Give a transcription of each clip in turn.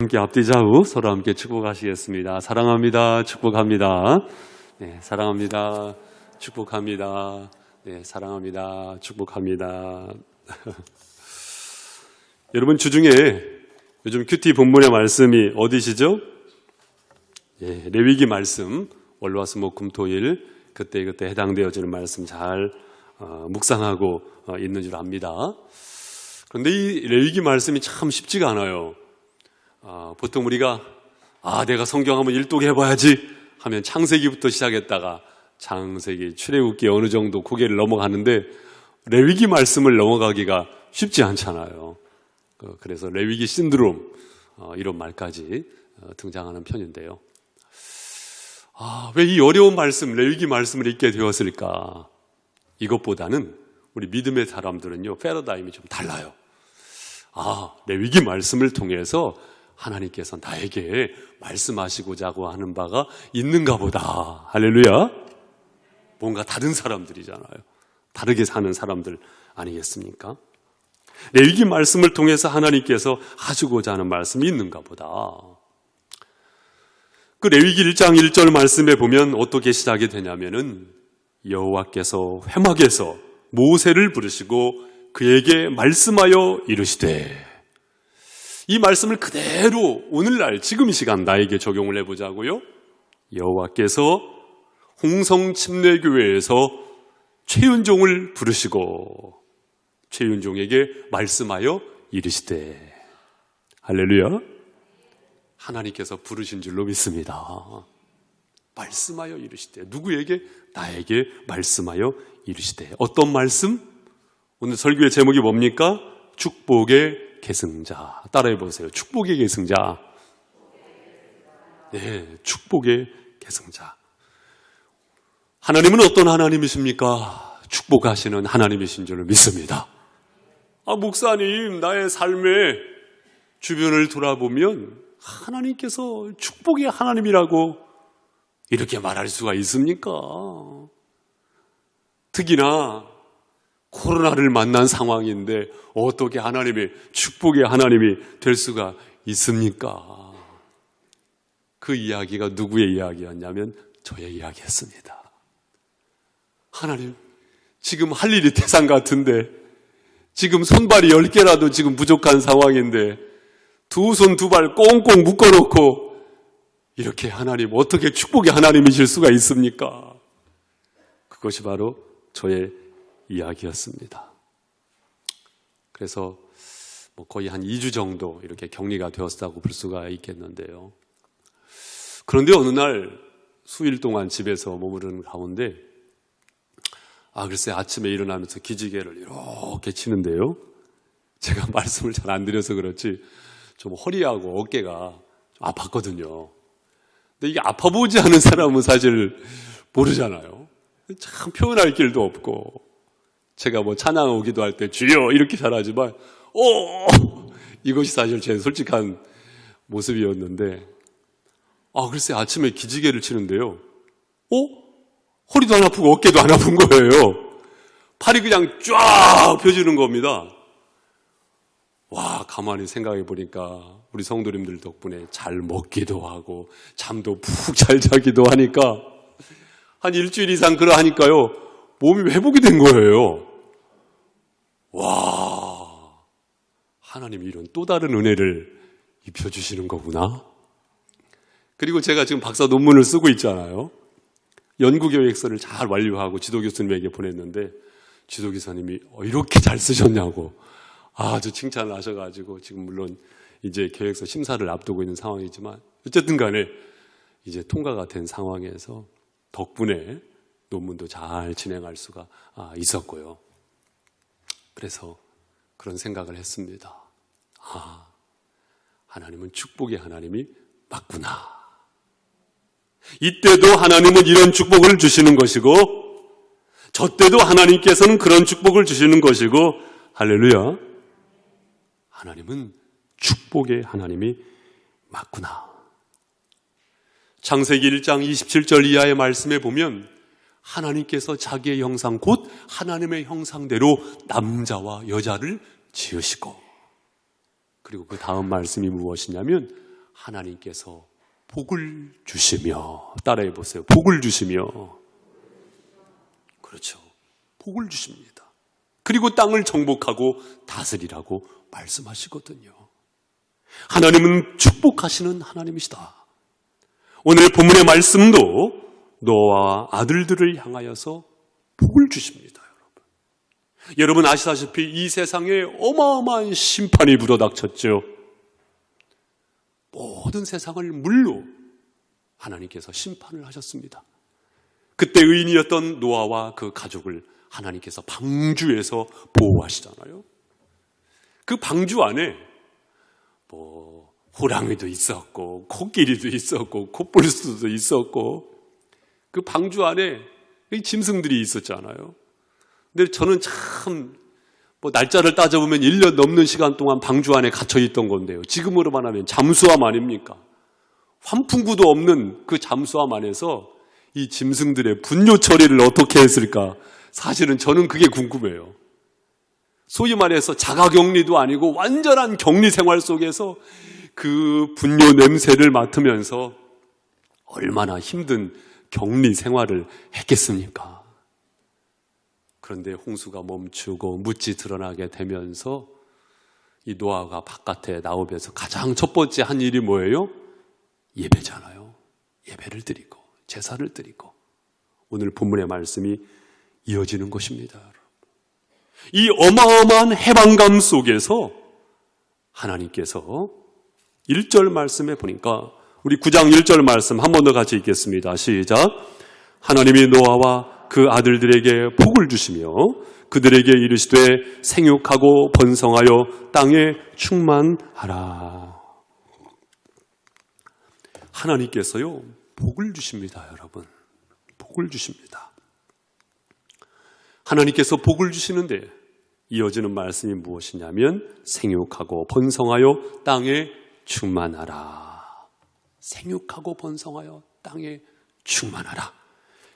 함께 앞뒤 좌우 서로 함께 축복하시겠습니다. 사랑합니다. 축복합니다. 네, 사랑합니다. 축복합니다. 네, 사랑합니다. 축복합니다. 여러분 주중에 요즘 큐티 본문의 말씀이 어디시죠? 예, 레위기 말씀 월화수목금토일 그때 해당되어지는 말씀 잘 묵상하고 있는 줄 압니다. 그런데 이 레위기 말씀이 참 쉽지가 않아요. 보통 우리가 내가 성경 한번 일독 해봐야지 하면 창세기부터 시작했다가 창세기, 출애굽기 어느 정도 고개를 넘어가는데 레위기 말씀을 넘어가기가 쉽지 않잖아요. 그래서 레위기 신드롬 이런 말까지 등장하는 편인데요. 왜 이 어려운 말씀, 레위기 말씀을 읽게 되었을까? 이것보다는 우리 믿음의 사람들은요, 패러다임이 좀 달라요. 레위기 말씀을 통해서 하나님께서 나에게 말씀하시고자 하는 바가 있는가 보다. 할렐루야. 뭔가 다른 사람들이잖아요. 다르게 사는 사람들 아니겠습니까? 레위기 말씀을 통해서 하나님께서 하시고자 하는 말씀이 있는가 보다. 그 레위기 1장 1절 말씀에 보면 어떻게 시작이 되냐면은 여호와께서 회막에서 모세를 부르시고 그에게 말씀하여 이르시되, 이 말씀을 그대로 오늘날 지금 이 시간 나에게 적용을 해보자고요. 여호와께서 홍성침례교회에서 최윤종을 부르시고 최윤종에게 말씀하여 이르시되, 할렐루야. 하나님께서 부르신 줄로 믿습니다. 말씀하여 이르시되, 누구에게? 나에게 말씀하여 이르시되. 어떤 말씀? 오늘 설교의 제목이 뭡니까? 축복의 계승자. 따라해 보세요. 축복의 계승자. 네, 축복의 계승자. 하나님은 어떤 하나님이십니까? 축복하시는 하나님이신 줄 믿습니다. 목사님, 나의 삶의 주변을 돌아보면 하나님께서 축복의 하나님이라고 이렇게 말할 수가 있습니까? 특히나 코로나를 만난 상황인데 어떻게 하나님의 축복의 하나님이 될 수가 있습니까? 그 이야기가 누구의 이야기였냐면 저의 이야기였습니다. 하나님, 지금 할 일이 태산 같은데, 지금 손발이 10개라도 지금 부족한 상황인데 두 손 두 발 꽁꽁 묶어놓고 이렇게 하나님, 어떻게 축복의 하나님이실 수가 있습니까? 그것이 바로 저의 이야기였습니다. 그래서 거의 한 2주 정도 이렇게 격리가 되었다고 볼 수가 있겠는데요. 그런데 어느 날 수일 동안 집에서 머무르는 가운데 글쎄 아침에 일어나면서 기지개를 이렇게 치는데요. 제가 말씀을 잘 안 드려서 그렇지 좀 허리하고 어깨가 아팠거든요. 근데 이게 아파 보지 않은 사람은 사실 모르잖아요. 참 표현할 길도 없고, 제가 찬양하고 기도할 때 주여 이렇게 잘하지만 이것이 사실 제 솔직한 모습이었는데, 글쎄 아침에 기지개를 치는데요. 허리도 안 아프고 어깨도 안 아픈 거예요. 팔이 그냥 쫙 펴지는 겁니다. 가만히 생각해 보니까 우리 성도님들 덕분에 잘 먹기도 하고 잠도 푹 잘 자기도 하니까 한 일주일 이상 그러하니까요, 몸이 회복이 된 거예요. 하나님이 이런 또 다른 은혜를 입혀주시는 거구나. 그리고 제가 지금 박사 논문을 쓰고 있잖아요. 연구계획서를 잘 완료하고 지도교수님에게 보냈는데 지도교수님이 이렇게 잘 쓰셨냐고 아주 칭찬을 하셔가지고, 지금 물론 이제 계획서 심사를 앞두고 있는 상황이지만 어쨌든 간에 이제 통과가 된 상황에서 덕분에 논문도 잘 진행할 수가 있었고요. 그래서 그런 생각을 했습니다. 하나님은 축복의 하나님이 맞구나. 이때도 하나님은 이런 축복을 주시는 것이고, 저 때도 하나님께서는 그런 축복을 주시는 것이고, 할렐루야. 하나님은 축복의 하나님이 맞구나. 창세기 1장 27절 이하의 말씀에 보면 하나님께서 자기의 형상, 곧 하나님의 형상대로 남자와 여자를 지으시고, 그리고 그 다음 말씀이 무엇이냐면 하나님께서 복을 주시며, 따라해 보세요. 복을 주시며. 그렇죠. 복을 주십니다. 그리고 땅을 정복하고 다스리라고 말씀하시거든요. 하나님은 축복하시는 하나님이시다. 오늘 본문의 말씀도 노아와 아들들을 향하여서 복을 주십니다. 여러분 아시다시피 이 세상에 어마어마한 심판이 불어닥쳤죠. 모든 세상을 물로 하나님께서 심판을 하셨습니다. 그때 의인이었던 노아와 그 가족을 하나님께서 방주에서 보호하시잖아요. 그 방주 안에 호랑이도 있었고 코끼리도 있었고 코뿔소도 있었고 그 방주 안에 짐승들이 있었잖아요. 근데 저는 참 날짜를 따져보면 1년 넘는 시간 동안 방주 안에 갇혀 있던 건데요. 지금으로만 하면 잠수함 아닙니까? 환풍구도 없는 그 잠수함 안에서 이 짐승들의 분뇨 처리를 어떻게 했을까? 사실은 저는 그게 궁금해요. 소위 말해서 자가격리도 아니고 완전한 격리 생활 속에서 그 분뇨 냄새를 맡으면서 얼마나 힘든 격리 생활을 했겠습니까? 그런데 홍수가 멈추고 묻이 드러나게 되면서 이 노아가 바깥에 나오면서 가장 첫 번째 한 일이 뭐예요? 예배잖아요. 예배를 드리고 제사를 드리고 오늘 본문의 말씀이 이어지는 것입니다. 이 어마어마한 해방감 속에서 하나님께서 1절 말씀에 보니까 우리 9장 1절 말씀 한 번 더 같이 읽겠습니다. 시작. 하나님이 노아와 그 아들들에게 복을 주시며 그들에게 이르시되 생육하고 번성하여 땅에 충만하라. 하나님께서요 복을 주십니다. 여러분 복을 주십니다. 하나님께서 복을 주시는데 이어지는 말씀이 무엇이냐면 생육하고 번성하여 땅에 충만하라. 생육하고 번성하여 땅에 충만하라.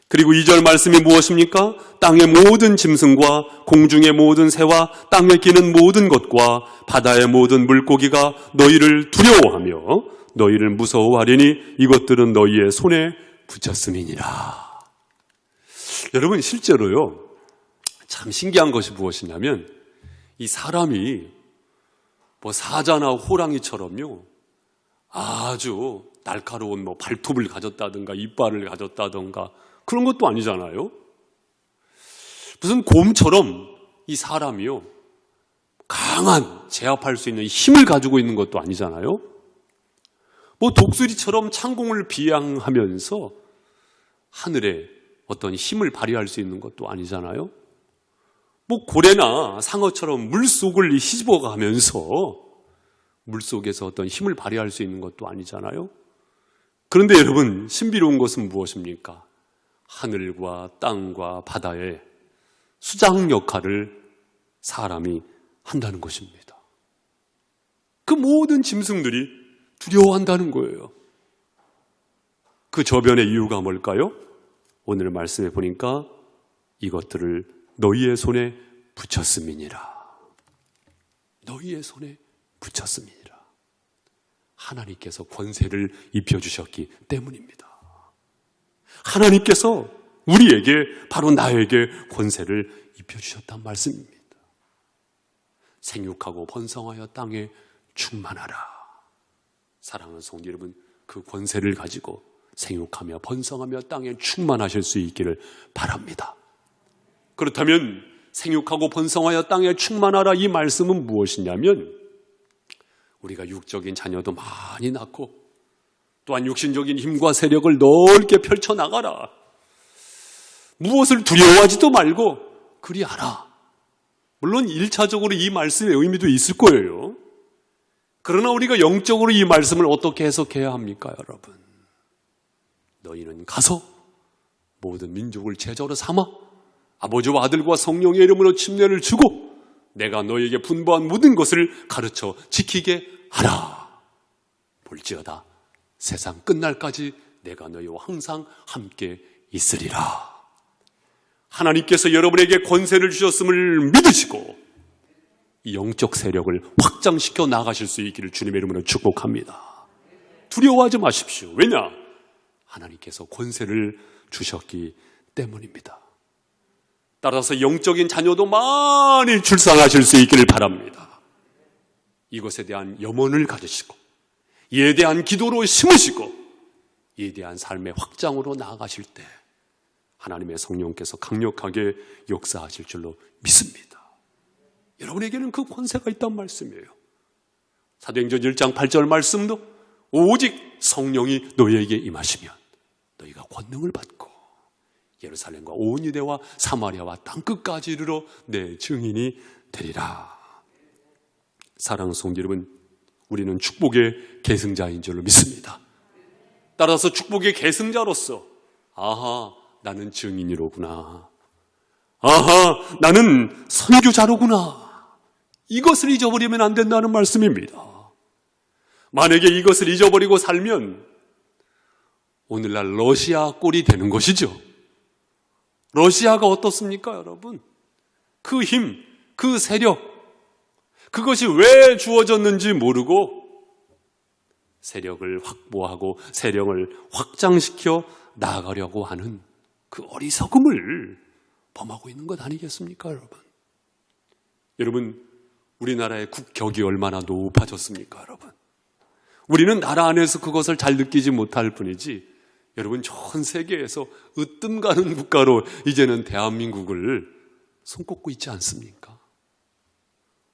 그리고 2절 말씀이 무엇입니까? 땅의 모든 짐승과 공중의 모든 새와 땅에 기는 모든 것과 바다의 모든 물고기가 너희를 두려워하며 너희를 무서워하리니 이것들은 너희의 손에 붙였음이니라. 여러분 실제로요 참 신기한 것이 무엇이냐면 이 사람이 사자나 호랑이처럼요 아주 날카로운 발톱을 가졌다든가 이빨을 가졌다든가 그런 것도 아니잖아요. 무슨 곰처럼 이 사람이요 강한 제압할 수 있는 힘을 가지고 있는 것도 아니잖아요. 독수리처럼 창공을 비양하면서 하늘에 어떤 힘을 발휘할 수 있는 것도 아니잖아요. 고래나 상어처럼 물속을 휘집어가면서 물속에서 어떤 힘을 발휘할 수 있는 것도 아니잖아요. 그런데 여러분 신비로운 것은 무엇입니까? 하늘과 땅과 바다의 수장 역할을 사람이 한다는 것입니다. 그 모든 짐승들이 두려워한다는 거예요. 그 저변의 이유가 뭘까요? 오늘 말씀해 보니까 이것들을 너희의 손에 붙였음이니라. 너희의 손에 붙였음이니라. 하나님께서 권세를 입혀주셨기 때문입니다. 하나님께서 우리에게 바로 나에게 권세를 입혀주셨단 말씀입니다. 생육하고 번성하여 땅에 충만하라. 사랑하는 성도 여러분 그 권세를 가지고 생육하며 번성하며 땅에 충만하실 수 있기를 바랍니다. 그렇다면 생육하고 번성하여 땅에 충만하라 이 말씀은 무엇이냐면 우리가 육적인 자녀도 많이 낳고 또한 육신적인 힘과 세력을 넓게 펼쳐나가라. 무엇을 두려워하지도 말고 그리하라. 물론 1차적으로 이 말씀의 의미도 있을 거예요. 그러나 우리가 영적으로 이 말씀을 어떻게 해석해야 합니까, 여러분? 너희는 가서 모든 민족을 제자로 삼아 아버지와 아들과 성령의 이름으로 침례를 주고 내가 너희에게 분부한 모든 것을 가르쳐 지키게 하라. 볼지어다 세상 끝날까지 내가 너희와 항상 함께 있으리라. 하나님께서 여러분에게 권세를 주셨음을 믿으시고 이 영적 세력을 확장시켜 나가실 수 있기를 주님의 이름으로 축복합니다. 두려워하지 마십시오. 왜냐? 하나님께서 권세를 주셨기 때문입니다. 따라서 영적인 자녀도 많이 출산하실 수 있기를 바랍니다. 이것에 대한 염원을 가지시고 이에 대한 기도로 심으시고 이에 대한 삶의 확장으로 나아가실 때 하나님의 성령께서 강력하게 역사하실 줄로 믿습니다. 여러분에게는 그 권세가 있단 말씀이에요. 사도행전 1장 8절 말씀도 오직 성령이 너희에게 임하시면 너희가 권능을 받고 예루살렘과 온 유대와 사마리아와 땅끝까지 이르러 내 증인이 되리라. 사랑하는 성도 여러분, 우리는 축복의 계승자인 줄로 믿습니다. 따라서 축복의 계승자로서 아하, 나는 증인이로구나. 아하, 나는 선교자로구나. 이것을 잊어버리면 안 된다는 말씀입니다. 만약에 이것을 잊어버리고 살면 오늘날 러시아 꼴이 되는 것이죠. 러시아가 어떻습니까, 여러분? 그 힘, 그 세력, 그것이 왜 주어졌는지 모르고 세력을 확보하고 세력을 확장시켜 나아가려고 하는 그 어리석음을 범하고 있는 것 아니겠습니까, 여러분? 여러분, 우리나라의 국격이 얼마나 높아졌습니까, 여러분? 우리는 나라 안에서 그것을 잘 느끼지 못할 뿐이지 여러분, 전 세계에서 으뜸 가는 국가로 이제는 대한민국을 손꼽고 있지 않습니까?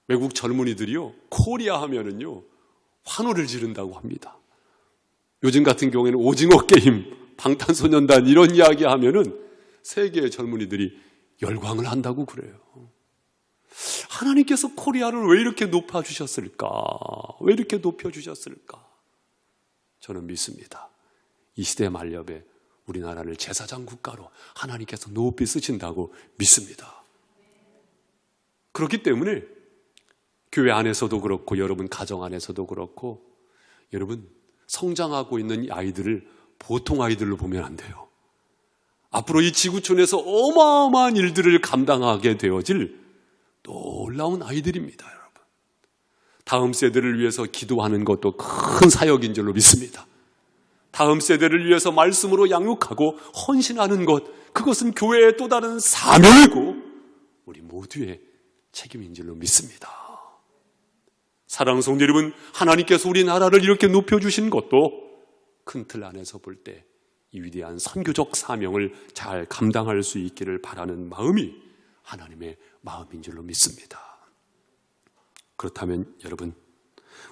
외국 젊은이들이요, 코리아 하면은요, 환호를 지른다고 합니다. 요즘 같은 경우에는 오징어 게임, 방탄소년단 이런 이야기 하면은 세계의 젊은이들이 열광을 한다고 그래요. 하나님께서 코리아를 왜 이렇게 높아주셨을까? 왜 이렇게 높여주셨을까? 저는 믿습니다. 이 시대 말렵에 우리나라를 제사장 국가로 하나님께서 높이 쓰신다고 믿습니다. 그렇기 때문에 교회 안에서도 그렇고 여러분 가정 안에서도 그렇고 여러분 성장하고 있는 아이들을 보통 아이들로 보면 안 돼요. 앞으로 이 지구촌에서 어마어마한 일들을 감당하게 되어질 놀라운 아이들입니다, 여러분. 다음 세대를 위해서 기도하는 것도 큰 사역인 줄로 믿습니다. 다음 세대를 위해서 말씀으로 양육하고 헌신하는 것, 그것은 교회의 또 다른 사명이고 우리 모두의 책임인 줄로 믿습니다. 사랑하는 성도 여러분, 하나님께서 우리나라를 이렇게 높여주신 것도 큰 틀 안에서 볼 때 이 위대한 선교적 사명을 잘 감당할 수 있기를 바라는 마음이 하나님의 마음인 줄로 믿습니다. 그렇다면 여러분,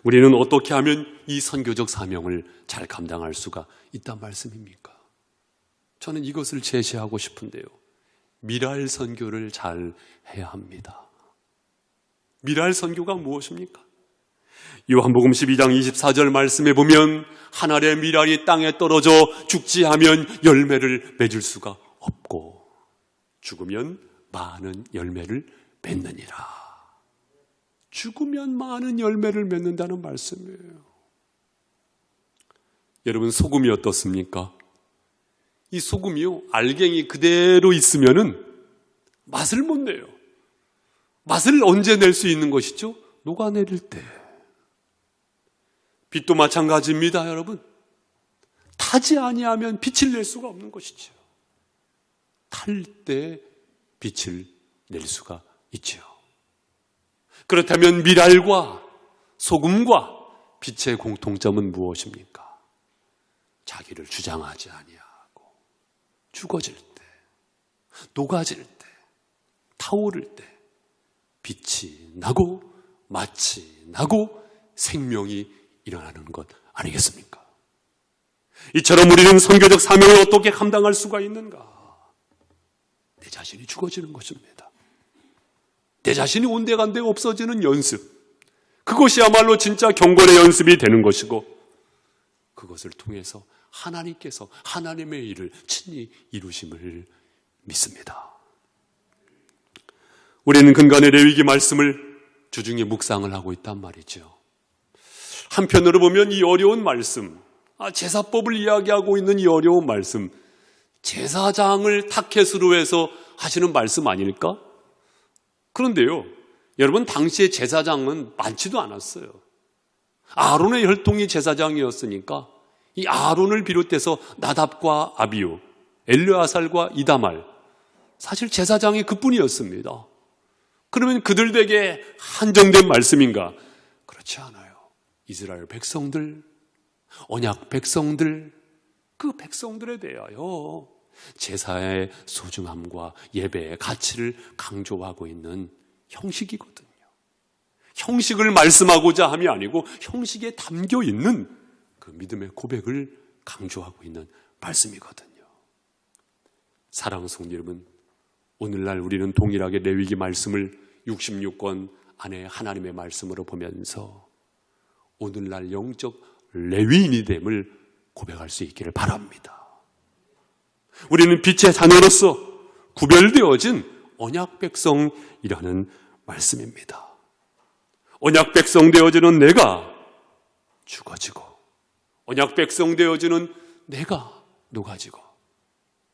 우리는 어떻게 하면 이 선교적 사명을 잘 감당할 수가 있단 말씀입니까? 저는 이것을 제시하고 싶은데요. 미랄 선교를 잘 해야 합니다. 미랄 선교가 무엇입니까? 요한복음 12장 24절 말씀에 보면 한 알의 미랄이 땅에 떨어져 죽지 않으면 열매를 맺을 수가 없고 죽으면 많은 열매를 맺느니라. 죽으면 많은 열매를 맺는다는 말씀이에요. 여러분, 소금이 어떻습니까? 이 소금이요, 알갱이 그대로 있으면은 맛을 못 내요. 맛을 언제 낼 수 있는 것이죠? 녹아내릴 때. 빛도 마찬가지입니다, 여러분. 타지 아니하면 빛을 낼 수가 없는 것이죠. 탈 때 빛을 낼 수가 있죠. 그렇다면 미랄과 소금과 빛의 공통점은 무엇입니까? 자기를 주장하지 아니하고 죽어질 때, 녹아질 때, 타오를 때 빛이 나고 맛이 나고 생명이 일어나는 것 아니겠습니까? 이처럼 우리는 선교적 사명을 어떻게 감당할 수가 있는가? 내 자신이 죽어지는 것입니다. 내 자신이 온데간데 없어지는 연습, 그것이야말로 진짜 경건의 연습이 되는 것이고 그것을 통해서 하나님께서 하나님의 일을 친히 이루심을 믿습니다. 우리는 근간의 레위기 말씀을 주중에 묵상을 하고 있단 말이죠. 한편으로 보면 이 어려운 말씀, 제사법을 이야기하고 있는 이 어려운 말씀, 제사장을 타켓으로 해서 하시는 말씀 아닐까? 그런데요, 여러분, 당시에 제사장은 많지도 않았어요. 아론의 혈통이 제사장이었으니까 이 아론을 비롯해서 나답과 아비우, 엘르아살과 이다말, 사실 제사장이 그뿐이었습니다. 그러면 그들에게 한정된 말씀인가? 그렇지 않아요. 이스라엘 백성들, 언약 백성들, 그 백성들에 대하여 제사의 소중함과 예배의 가치를 강조하고 있는 형식이거든요. 형식을 말씀하고자 함이 아니고 형식에 담겨 있는 그 믿음의 고백을 강조하고 있는 말씀이거든요. 사랑하는 성도 여러분, 오늘날 우리는 동일하게 레위기 말씀을 66권 안에 하나님의 말씀으로 보면서 오늘날 영적 레위인이 됨을 고백할 수 있기를 바랍니다. 우리는 빛의 자녀로서 구별되어진 언약 백성이라는 말씀입니다. 언약 백성 되어지는 내가 죽어지고, 언약 백성 되어지는 내가 녹아지고,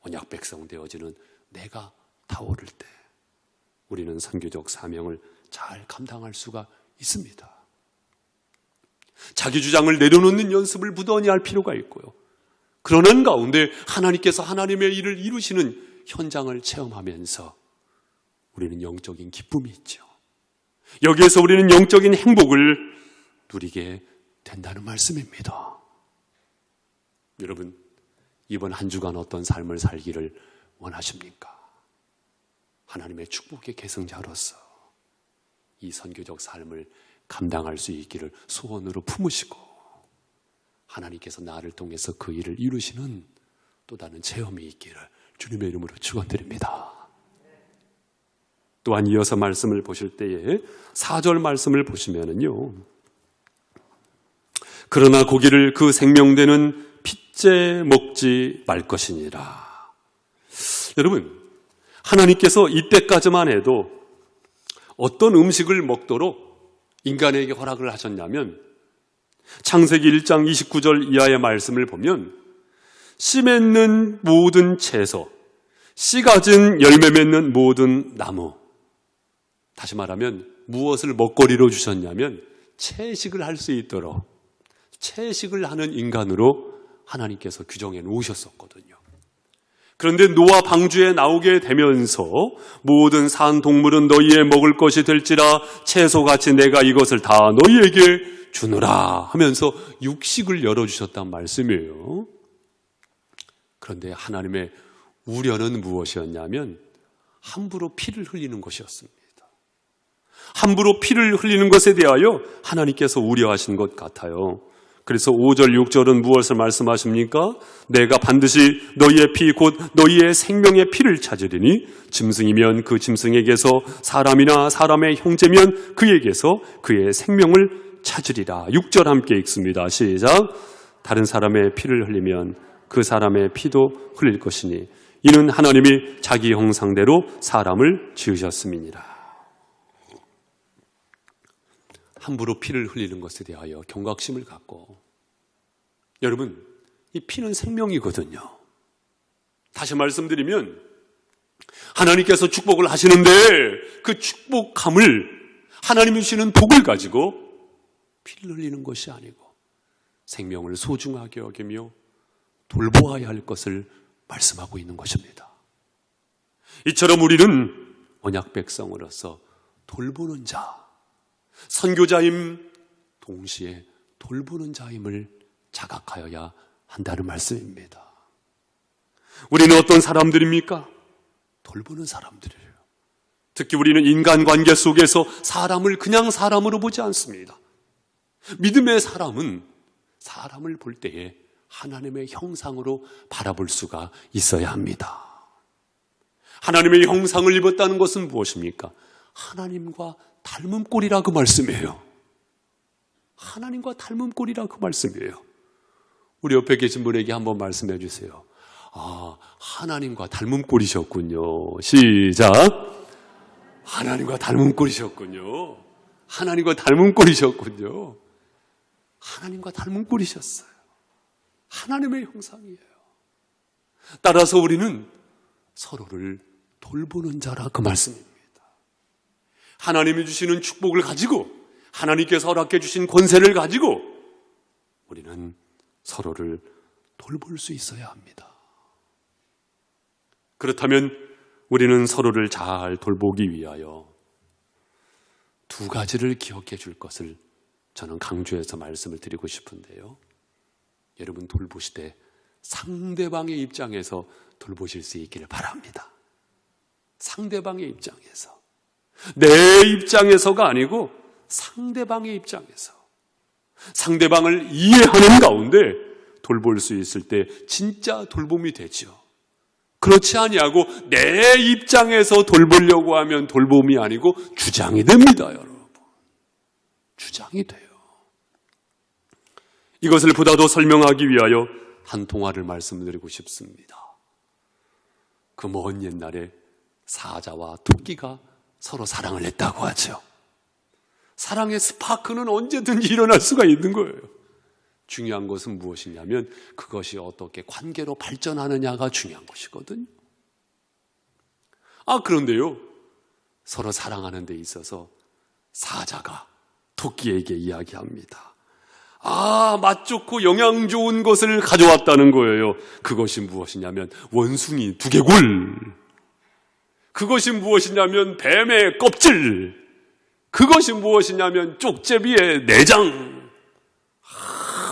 언약 백성 되어지는 내가 타오를 때 우리는 선교적 사명을 잘 감당할 수가 있습니다. 자기 주장을 내려놓는 연습을 부단히 할 필요가 있고요. 그러는 가운데 하나님께서 하나님의 일을 이루시는 현장을 체험하면서 우리는 영적인 기쁨이 있죠. 여기에서 우리는 영적인 행복을 누리게 된다는 말씀입니다. 여러분, 이번 한 주간 어떤 삶을 살기를 원하십니까? 하나님의 축복의 계승자로서 이 선교적 삶을 감당할 수 있기를 소원으로 품으시고 하나님께서 나를 통해서 그 일을 이루시는 또 다른 체험이 있기를 주님의 이름으로 축원드립니다. 또한 이어서 말씀을 보실 때에 4절 말씀을 보시면은요, 그러나 고기를 그 생명되는 핏째 먹지 말 것이니라. 여러분, 하나님께서 이때까지만 해도 어떤 음식을 먹도록 인간에게 허락을 하셨냐면 창세기 1장 29절 이하의 말씀을 보면 씨 맺는 모든 채소, 씨 가진 열매 맺는 모든 나무, 다시 말하면 무엇을 먹거리로 주셨냐면 채식을 할 수 있도록 채식을 하는 인간으로 하나님께서 규정해 놓으셨었거든요. 그런데 노아 방주에 나오게 되면서 모든 산 동물은 너희의 먹을 것이 될지라 채소같이 내가 이것을 다 너희에게 주노라 하면서 육식을 열어주셨단 말씀이에요. 그런데 하나님의 우려는 무엇이었냐면 함부로 피를 흘리는 것이었습니다. 함부로 피를 흘리는 것에 대하여 하나님께서 우려하신 것 같아요. 그래서 5절, 6절은 무엇을 말씀하십니까? 내가 반드시 너희의 피, 곧 너희의 생명의 피를 찾으리니 짐승이면 그 짐승에게서 사람이나 사람의 형제면 그에게서 그의 생명을 찾으리라. 6절 함께 읽습니다. 시작. 다른 사람의 피를 흘리면 그 사람의 피도 흘릴 것이니 이는 하나님이 자기 형상대로 사람을 지으셨음이니라. 함부로 피를 흘리는 것에 대하여 경각심을 갖고, 여러분, 이 피는 생명이거든요. 다시 말씀드리면 하나님께서 축복을 하시는데 그 축복함을 하나님이 주시는 복을 가지고 피를 흘리는 것이 아니고 생명을 소중하게 여기며 돌보아야 할 것을 말씀하고 있는 것입니다. 이처럼 우리는 언약 백성으로서 돌보는 자, 선교자임 동시에 돌보는 자임을 자각하여야 한다는 말씀입니다. 우리는 어떤 사람들입니까? 돌보는 사람들이에요. 특히 우리는 인간관계 속에서 사람을 그냥 사람으로 보지 않습니다. 믿음의 사람은 사람을 볼 때에 하나님의 형상으로 바라볼 수가 있어야 합니다. 하나님의 형상을 입었다는 것은 무엇입니까? 하나님과 닮은 꼴이라 그 말씀이에요. 하나님과 닮은 꼴이라 그 말씀이에요. 우리 옆에 계신 분에게 한번 말씀해 주세요. 아, 하나님과 닮은 꼴이셨군요. 시작. 하나님과 닮은 꼴이셨군요. 하나님과 닮은 꼴이셨군요. 하나님과 닮은 꼴이셨어요. 하나님의 형상이에요. 따라서 우리는 서로를 돌보는 자라 그 말씀입니다. 하나님이 주시는 축복을 가지고 하나님께서 허락해 주신 권세를 가지고 우리는 서로를 돌볼 수 있어야 합니다. 그렇다면 우리는 서로를 잘 돌보기 위하여 두 가지를 기억해 줄 것을 저는 강조해서 말씀을 드리고 싶은데요. 여러분 돌보실 때 상대방의 입장에서 돌보실 수 있기를 바랍니다. 상대방의 입장에서. 내 입장에서가 아니고 상대방의 입장에서. 상대방을 이해하는 가운데 돌볼 수 있을 때 진짜 돌봄이 되죠. 그렇지 아니하고 내 입장에서 돌보려고 하면 돌봄이 아니고 주장이 됩니다, 여러분. 주장이 돼요. 이것을 보다 더 설명하기 위하여 한 동화를 말씀드리고 싶습니다. 그 먼 옛날에 사자와 토끼가 서로 사랑을 했다고 하죠. 사랑의 스파크는 언제든지 일어날 수가 있는 거예요. 중요한 것은 무엇이냐면 그것이 어떻게 관계로 발전하느냐가 중요한 것이거든요. 그런데요, 서로 사랑하는 데 있어서 사자가 토끼에게 이야기합니다. 맛 좋고 영양 좋은 것을 가져왔다는 거예요. 그것이 무엇이냐면 원숭이 두개골. 그것이 무엇이냐면 뱀의 껍질. 그것이 무엇이냐면 쪽제비의 내장.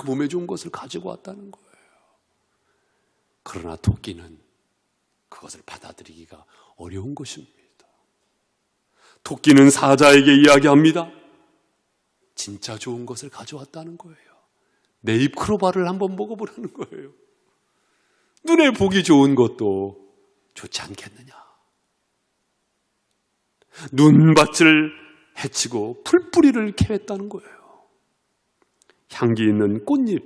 몸에 좋은 것을 가지고 왔다는 거예요. 그러나 토끼는 그것을 받아들이기가 어려운 것입니다. 토끼는 사자에게 이야기합니다. 진짜 좋은 것을 가져왔다는 거예요. 네잎크로바를 한번 먹어보라는 거예요. 눈에 보기 좋은 것도 좋지 않겠느냐. 눈밭을 해치고 풀뿌리를 캐했다는 거예요. 향기 있는 꽃잎,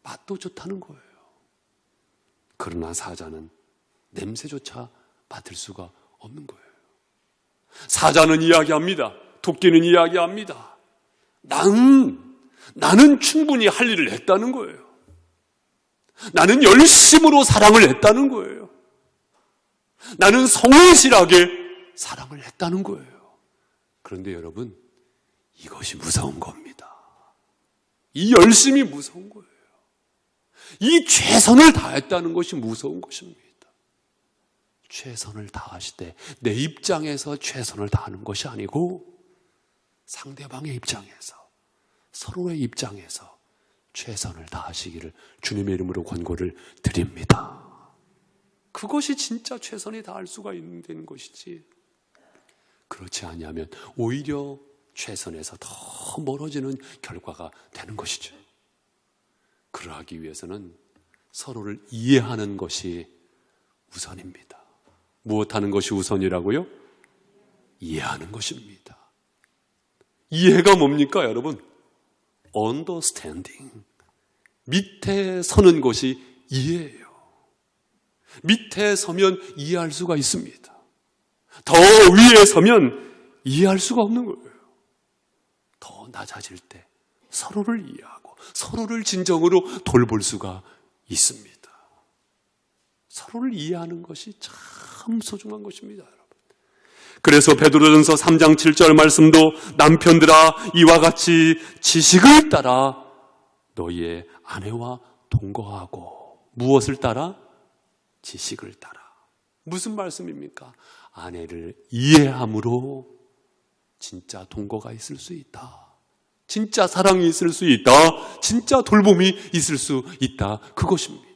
맛도 좋다는 거예요. 그러나 사자는 냄새조차 맡을 수가 없는 거예요. 사자는 이야기합니다. 토끼는 이야기합니다. 나는 충분히 할 일을 했다는 거예요. 나는 열심으로 사랑을 했다는 거예요. 나는 성실하게 사랑을 했다는 거예요. 그런데 여러분, 이것이 무서운 겁니다. 이 열심이 무서운 거예요. 이 최선을 다했다는 것이 무서운 것입니다. 최선을 다하실 때 내 입장에서 최선을 다하는 것이 아니고 상대방의 입장에서, 서로의 입장에서 최선을 다하시기를 주님의 이름으로 권고를 드립니다. 그것이 진짜 최선이 다할 수가 있는 것이지, 그렇지 아니하면 오히려 최선에서 더 멀어지는 결과가 되는 것이죠. 그러하기 위해서는 서로를 이해하는 것이 우선입니다. 무엇하는 것이 우선이라고요? 이해하는 것입니다. 이해가 뭡니까, 여러분? understanding. 밑에 서는 것이 이해예요. 밑에 서면 이해할 수가 있습니다. 더 위에 서면 이해할 수가 없는 거예요. 더 낮아질 때 서로를 이해하고 서로를 진정으로 돌볼 수가 있습니다. 서로를 이해하는 것이 참 소중한 것입니다, 여러분. 그래서 베드로전서 3장 7절 말씀도 남편들아 이와 같이 지식을 따라 너희의 아내와 동거하고. 무엇을 따라? 지식을 따라. 무슨 말씀입니까? 아내를 이해함으로 진짜 동거가 있을 수 있다. 진짜 사랑이 있을 수 있다. 진짜 돌봄이 있을 수 있다. 그것입니다.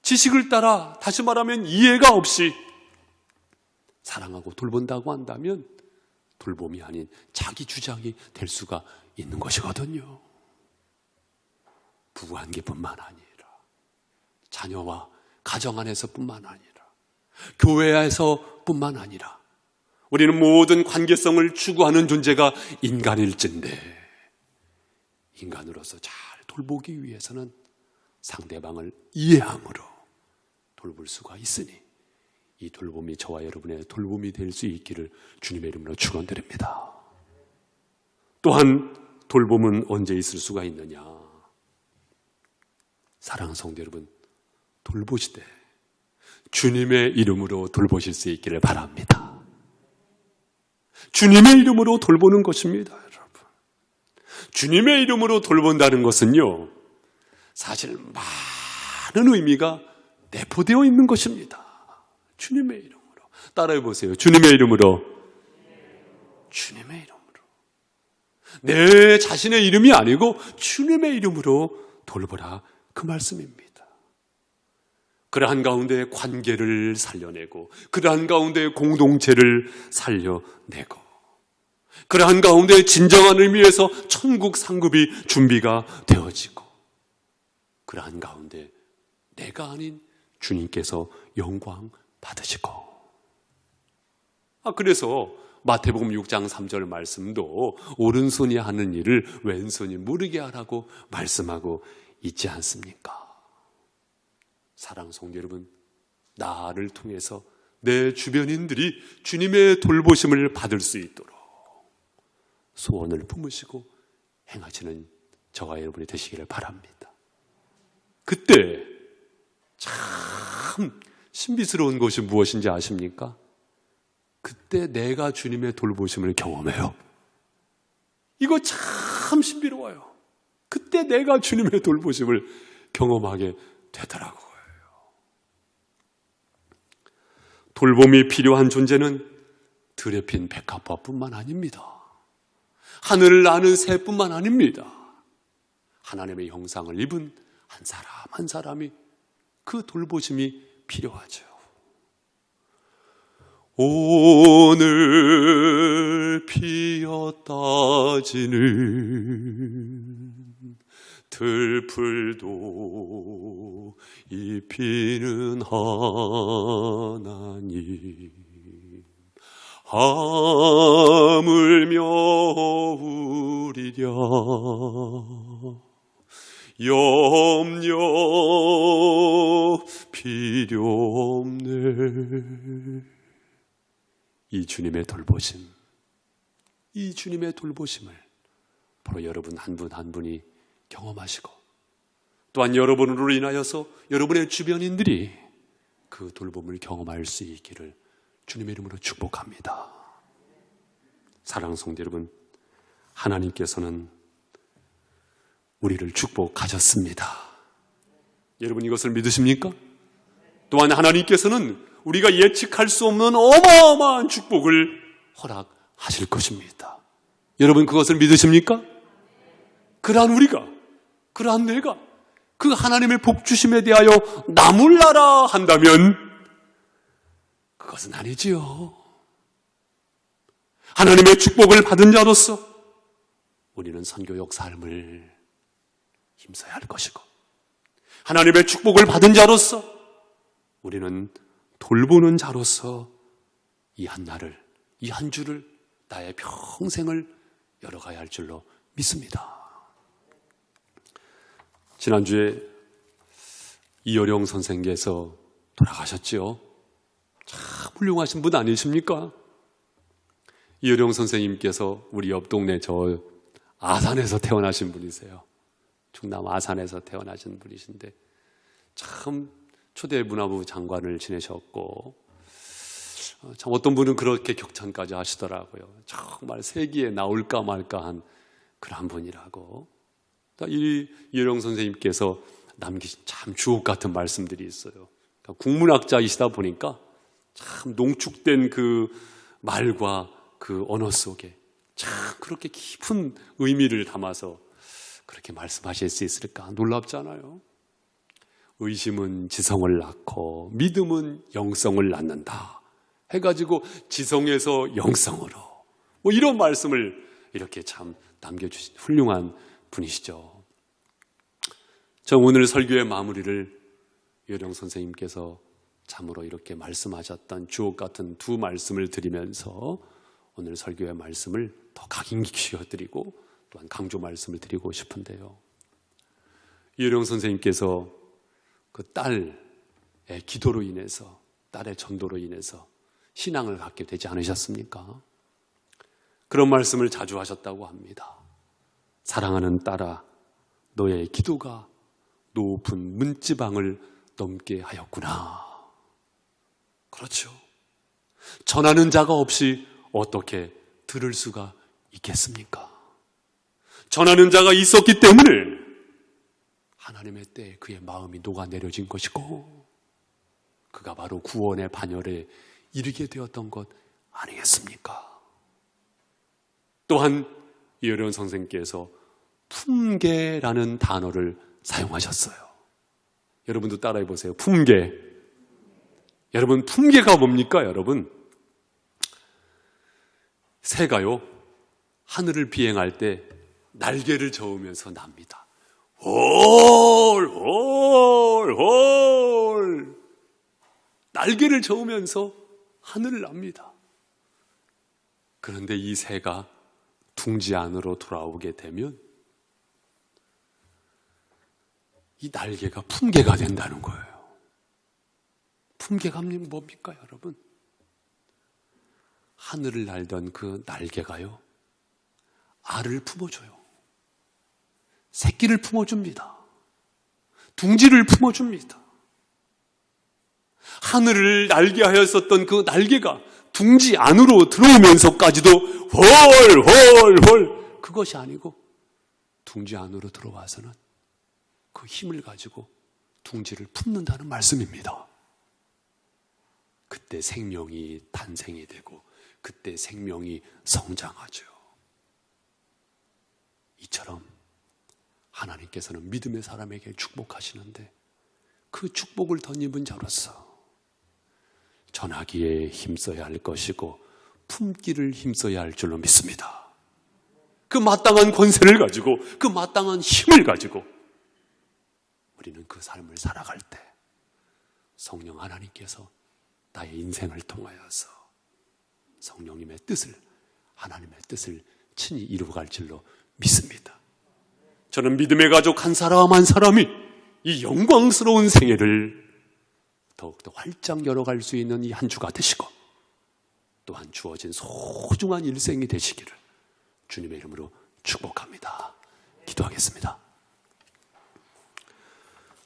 지식을 따라, 다시 말하면 이해가 없이 사랑하고 돌본다고 한다면 돌봄이 아닌 자기 주장이 될 수가 있는 것이거든요. 부부관계뿐만 아니라 자녀와 가정 안에서뿐만 아니라 교회에서뿐만 아니라 우리는 모든 관계성을 추구하는 존재가 인간일진데, 인간으로서 잘 돌보기 위해서는 상대방을 이해함으로 돌볼 수가 있으니 이 돌봄이 저와 여러분의 돌봄이 될 수 있기를 주님의 이름으로 축원드립니다. 또한 돌봄은 언제 있을 수가 있느냐? 사랑하는 성도 여러분, 돌보실 때 주님의 이름으로 돌보실 수 있기를 바랍니다. 주님의 이름으로 돌보는 것입니다, 여러분. 주님의 이름으로 돌본다는 것은요, 사실 많은 의미가 내포되어 있는 것입니다. 주님의 이름으로. 따라해 보세요. 주님의 이름으로. 주님의 이름으로. 내 자신의 이름이 아니고 주님의 이름으로 돌보라, 그 말씀입니다. 그러한 가운데 관계를 살려내고, 그러한 가운데 공동체를 살려내고, 그러한 가운데 진정한 의미에서 천국 상급이 준비가 되어지고, 그러한 가운데 내가 아닌 주님께서 영광 받으시고. 그래서 마태복음 6장 3절 말씀도 오른손이 하는 일을 왼손이 모르게 하라고 말씀하고 있지 않습니까? 사랑하는 성도 여러분, 나를 통해서 내 주변인들이 주님의 돌보심을 받을 수 있도록 소원을 품으시고 행하시는 저와 여러분이 되시기를 바랍니다. 그때 참 신비스러운 것이 무엇인지 아십니까? 그때 내가 주님의 돌보심을 경험해요. 이거 참 신비로워요. 그때 내가 주님의 돌보심을 경험하게 되더라고요. 돌봄이 필요한 존재는 들에 핀 백합화뿐만 아닙니다. 하늘을 나는 새뿐만 아닙니다. 하나님의 형상을 입은 한 사람 한 사람이 그 돌보심이 필요하죠. 오늘 피었다 지는 들풀도 입히는 하나님, 하물며 우리랴 염려 필요 없네. 이 주님의 돌보심, 이 주님의 돌보심을 바로 여러분 한 분 한 분이 경험하시고, 또한 여러분으로 인하여서 여러분의 주변인들이 그 돌봄을 경험할 수 있기를 주님의 이름으로 축복합니다. 사랑하는 성도 여러분, 하나님께서는 우리를 축복하셨습니다. 여러분 이것을 믿으십니까? 또한 하나님께서는 우리가 예측할 수 없는 어마어마한 축복을 허락하실 것입니다. 여러분 그것을 믿으십니까? 그러한 우리가, 그러한 내가 그 하나님의 복 주심에 대하여 나몰라라 한다면 그것은 아니지요. 하나님의 축복을 받은 자로서 우리는 선교역 삶을 힘써야 할 것이고, 하나님의 축복을 받은 자로서 우리는 돌보는 자로서 이 한 날을, 이 한 주를, 나의 평생을 열어가야 할 줄로 믿습니다. 지난주에 이효령 선생께서 돌아가셨지요. 참 훌륭하신 분 아니십니까? 이효령 선생님께서 우리 옆 동네 저 아산에서 태어나신 분이세요. 충남 아산에서 태어나신 분이신데 참 초대 문화부 장관을 지내셨고, 참 어떤 분은 그렇게 격찬까지 하시더라고요. 정말 세기에 나올까 말까한 그런 분이라고. 이 이효령 선생님께서 남기신 참 주옥 같은 말씀들이 있어요. 그러니까 국문학자이시다 보니까 참 농축된 그 말과 그 언어 속에 참 그렇게 깊은 의미를 담아서 그렇게 말씀하실 수 있을까 놀랍잖아요. 의심은 지성을 낳고 믿음은 영성을 낳는다 해가지고 지성에서 영성으로 뭐 이런 말씀을 이렇게 참 남겨주신 훌륭한 분이시죠. 저 오늘 설교의 마무리를 이효령 선생님께서 참으로 이렇게 말씀하셨던 주옥 같은 두 말씀을 드리면서 오늘 설교의 말씀을 더 각인시켜드리고 또한 강조 말씀을 드리고 싶은데요. 이효령 선생님께서 그 딸의 기도로 인해서, 딸의 전도로 인해서 신앙을 갖게 되지 않으셨습니까? 그런 말씀을 자주 하셨다고 합니다. 사랑하는 딸아, 너의 기도가 높은 문지방을 넘게 하였구나. 그렇죠. 전하는 자가 없이 어떻게 들을 수가 있겠습니까? 전하는 자가 있었기 때문에 하나님의 때에 그의 마음이 녹아내려진 것이고 그가 바로 구원의 반열에 이르게 되었던 것 아니겠습니까? 또한 이어려운 선생님께서 품계라는 단어를 사용하셨어요. 여러분도 따라해 보세요. 품계. 여러분, 품계가 뭡니까, 여러분? 새가요, 하늘을 비행할 때 날개를 저으면서 납니다. 홀, 홀, 홀. 날개를 저으면서 하늘을 납니다. 그런데 이 새가 둥지 안으로 돌아오게 되면 이 날개가 품계가 된다는 거예요. 품계가 뭡니까, 여러분? 하늘을 날던 그 날개가요, 알을 품어줘요. 새끼를 품어줍니다. 둥지를 품어줍니다. 하늘을 날개하였었던 그 날개가 둥지 안으로 들어오면서까지도 홀 그것이 아니고 둥지 안으로 들어와서는 그 힘을 가지고 둥지를 품는다는 말씀입니다. 그때 생명이 탄생이 되고 그때 생명이 성장하죠. 이처럼 하나님께서는 믿음의 사람에게 축복하시는데 그 축복을 덧입은 자로서 전하기에 힘써야 할 것이고 품기를 힘써야 할 줄로 믿습니다. 그 마땅한 권세를 가지고 그 마땅한 힘을 가지고 우리는 그 삶을 살아갈 때 성령 하나님께서 나의 인생을 통하여서 성령님의 뜻을, 하나님의 뜻을 친히 이루어갈 줄로 믿습니다. 저는 믿음의 가족 한 사람 한 사람이 이 영광스러운 생애를 더욱더 활짝 열어갈 수 있는 이 한 주가 되시고 또한 주어진 소중한 일생이 되시기를 주님의 이름으로 축복합니다. 기도하겠습니다.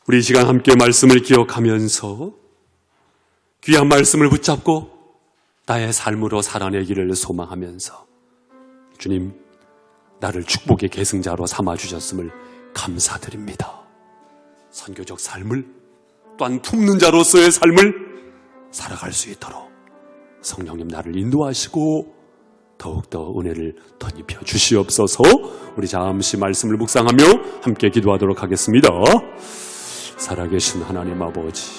우리 이 시간 함께 말씀을 기억하면서 귀한 말씀을 붙잡고 나의 삶으로 살아내기를 소망하면서 주님, 나를 축복의 계승자로 삼아주셨음을 감사드립니다. 선교적 삶을 또한 품는 자로서의 삶을 살아갈 수 있도록 성령님 나를 인도하시고 더욱더 은혜를 덧입혀 주시옵소서. 우리 잠시 말씀을 묵상하며 함께 기도하도록 하겠습니다. 살아계신 하나님 아버지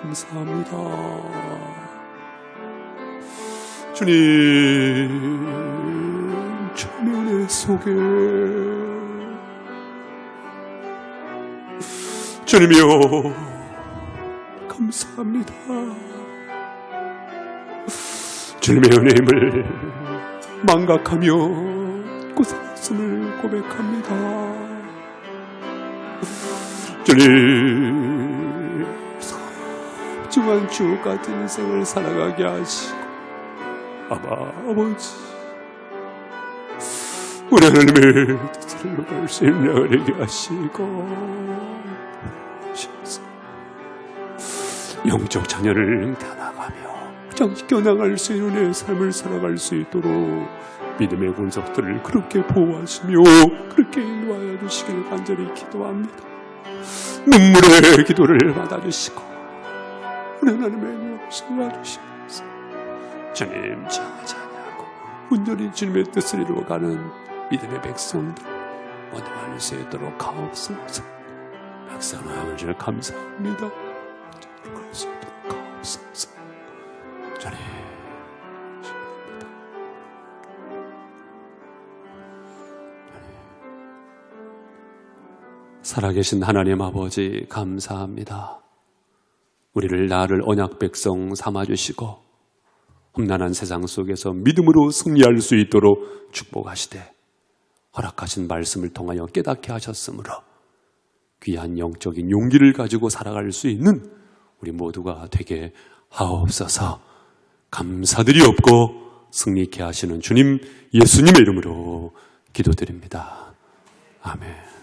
감사합니다. 주님 천년의 속에 주님이여 감사합니다. 주님의 은혜임을 망각하며 고생했음을 고백합니다. 주님 소중한 주옥 같은 인생을 살아가게 하시고 아버지 우리 하나님의 뜻을 이룰 수 있는 은혜게 하시고 영적 자녀를 다나가며 장시켜 나갈 수 있는 내 삶을 살아갈 수 있도록 믿음의 군석들을 그렇게 보호하시며 그렇게 인도하여 주시기를 간절히 기도합니다. 눈물의 기도를 받아주시고 우리 하나님의 영신 와주시면서 주님 장하자냐고 온전히 주님의 뜻을 이루어가는 믿음의 백성들 원동할 수 있도록 가옵소서. 백성을 주님 감사합니다. 그럴 수 있도록 가옵소서. 주님 축복합니다. 살아계신 하나님 아버지 감사합니다. 우리를 나를 언약 백성 삼아주시고 험난한 세상 속에서 믿음으로 승리할 수 있도록 축복하시되 허락하신 말씀을 통하여 깨닫게 하셨으므로 귀한 영적인 용기를 가지고 살아갈 수 있는 우리 모두가 되게 하옵소서. 감사드리옵고 승리케 하시는 주님 예수님의 이름으로 기도드립니다. 아멘.